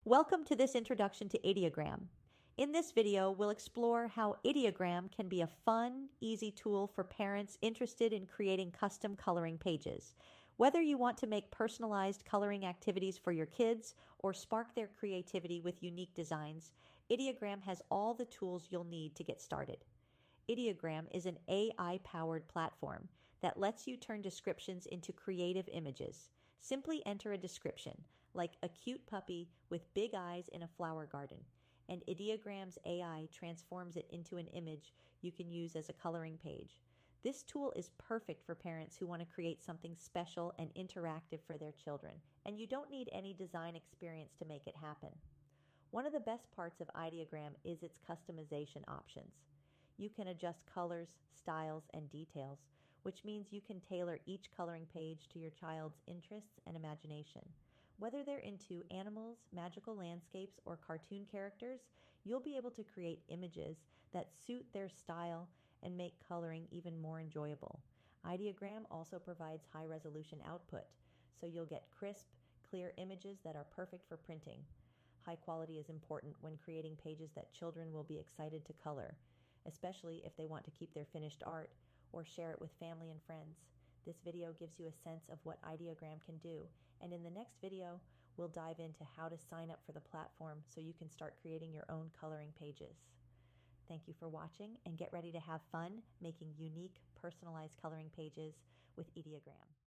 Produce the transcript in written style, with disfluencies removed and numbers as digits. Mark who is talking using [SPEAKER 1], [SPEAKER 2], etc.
[SPEAKER 1] Welcome to this introduction to Ideogram. In this video, we'll explore how Ideogram can be a fun, easy tool for parents interested in creating custom coloring pages. Whether you want to make personalized coloring activities for your kids or spark their creativity with unique designs, Ideogram has all the tools you'll need to get started. Ideogram is an AI-powered platform that lets you turn descriptions into creative images. Simply enter a description, like a cute puppy with big eyes in a flower garden, and Ideogram's AI transforms it into an image you can use as a coloring page. This tool is perfect for parents who want to create something special and interactive for their children, and you don't need any design experience to make it happen. One of the best parts of Ideogram is its customization options. You can adjust colors, styles, and details, which means you can tailor each coloring page to your child's interests and imagination. Whether they're into animals, magical landscapes, or cartoon characters, you'll be able to create images that suit their style and make coloring even more enjoyable. Ideogram also provides high-resolution output, so you'll get crisp, clear images that are perfect for printing. High quality is important when creating pages that children will be excited to color, especially if they want to keep their finished art or share it with family and friends. This video gives you a sense of what Ideogram can do, and in the next video, we'll dive into how to sign up for the platform so you can start creating your own coloring pages. Thank you for watching, and get ready to have fun making unique, personalized coloring pages with Ideogram.